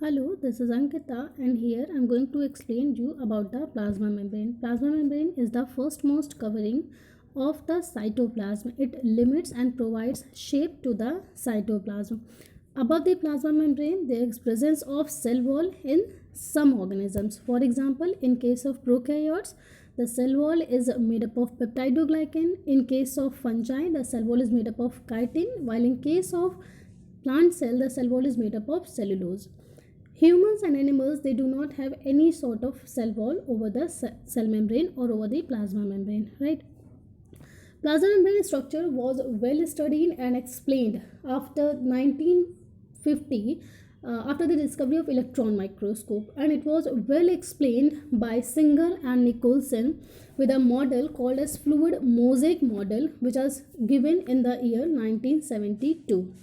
Hello, this is Ankita and here I'm going to explain you about the plasma membrane. Plasma membrane is the firstmost covering of the cytoplasm. It limits and provides shape to the cytoplasm. Above the plasma membrane, there is presence of cell wall in some organisms. For example, in case of prokaryotes, the cell wall is made up of peptidoglycan. In case of fungi, the cell wall is made up of chitin, while in case of plant cell, the cell wall is made up of cellulose. Humans and animals, they do not have any sort of cell wall over the cell membrane or over the plasma membrane, right? Plasma membrane structure was well studied and explained after 1950, after the discovery of electron microscope, and it was well explained by Singer and Nicholson with a model called as fluid mosaic model, which was given in the year 1972.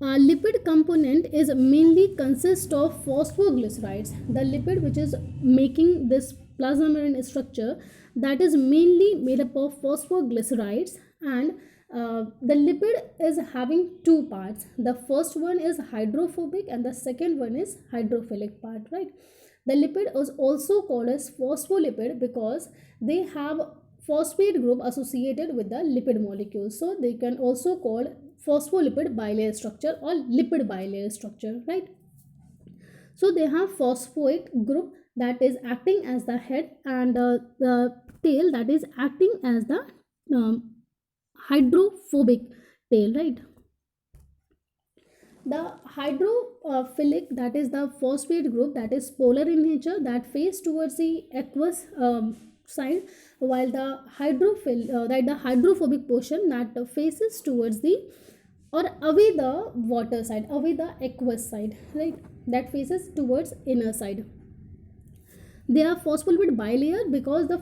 Lipid component is mainly consist of phosphoglycerides. The lipid which is making this plasma membrane structure, that is mainly made up of phosphoglycerides, and the lipid is having two parts. The first one is hydrophobic and the second one is hydrophilic part, right? The lipid is also called as phospholipid because they have phosphate group associated with the lipid molecule, so they can also call phospholipid bilayer structure or lipid bilayer structure, right? So they have phosphate group that is acting as the head, and the tail that is acting as the um, hydrophobic tail, right? The hydrophilic, that is the phosphate group that is polar in nature, that face towards the aqueous side, while the the hydrophobic portion that faces towards the or away the water side, away the aqueous side, right? That faces towards inner side. They are phospholipid bilayer because the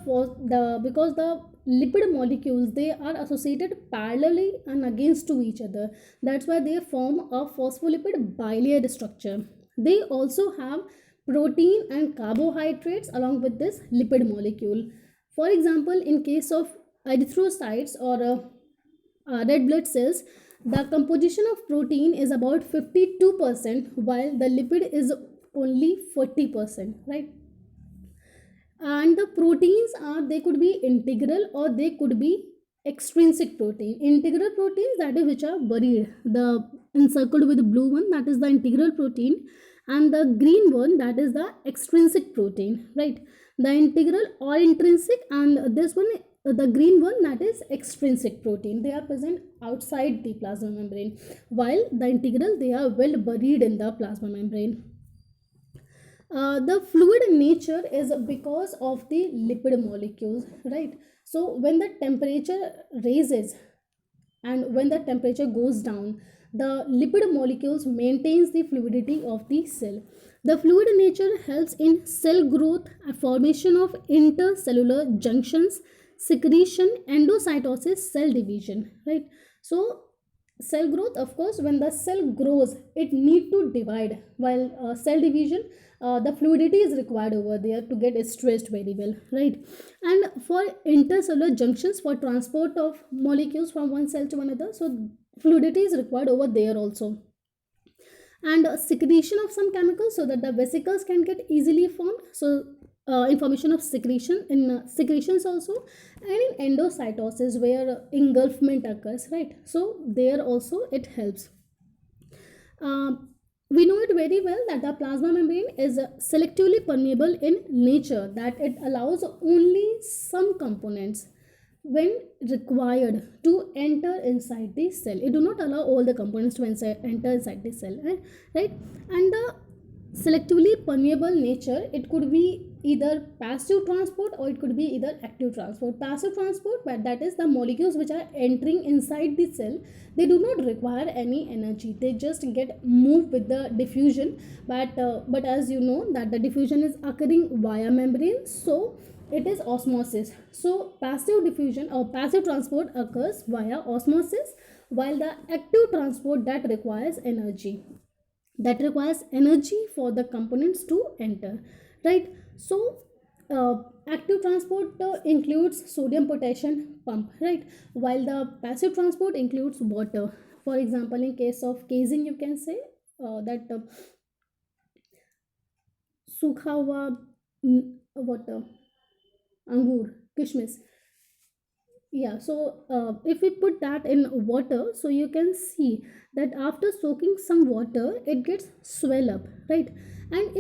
lipid molecules, they are associated parallelly and against to each other. That's why they form a phospholipid bilayer structure. They also have protein and carbohydrates along with this lipid molecule. For example, in case of erythrocytes or red blood cells, the composition of protein is about 52%, while the lipid is only 40%, right? And the proteins are, they could be integral or they could be extrinsic protein. Integral proteins, that is which are buried, the encircled with the blue one, that is the integral protein, and the green one, that is the extrinsic protein, right? The integral or intrinsic, and this one, the green one, that is extrinsic protein. They are present outside the plasma membrane, while the integral, they are well buried in the plasma membrane. The fluid nature is because of the lipid molecules, right? So when the temperature raises and when the temperature goes down, the lipid molecules maintains the fluidity of the cell. The fluid nature helps in cell growth, formation of intercellular junctions, secretion, endocytosis, cell division, right? So cell growth, of course, when the cell grows, it need to divide, while cell division, the fluidity is required over there to get stressed very well, right? And for intercellular junctions, for transport of molecules from one cell to another, so fluidity is required over there also. And secretion of some chemicals so that the vesicles can get easily formed, so information of secretion in secretions also, and in endocytosis where engulfment occurs, right? So there also it helps. We know it very well that the plasma membrane is selectively permeable in nature, that it allows only some components when required to enter inside the cell. It do not allow all the components to enter inside the cell, right? And the selectively permeable nature, it could be either passive transport or it could be either active transport. Passive transport, but that is the molecules which are entering inside the cell, they do not require any energy, they just get moved with the diffusion. But as you know that the diffusion is occurring via membrane, so it is osmosis. So passive diffusion or passive transport occurs via osmosis, while the active transport, that requires energy for the components to enter, right? So active transport includes sodium potassium pump, right? While the passive transport includes water. For example, in case of casing, you can say that सूखा हुआ water, अंगूर, किशमिश. Yeah, so if we put that in water, so you can see that after soaking some water, it gets swell up, right? And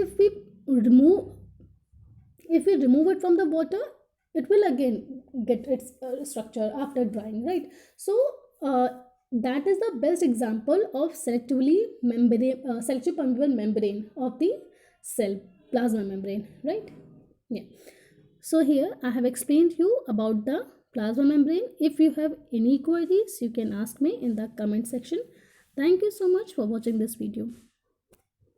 remove if we remove it from the water, it will again get its structure after drying, right? So uh, that is the best example of selective permeable membrane of the cell, plasma membrane, right? Yeah. So here I have explained you about the plasma membrane. If you have any queries, you can ask me in the comment section. Thank you so much for watching this video.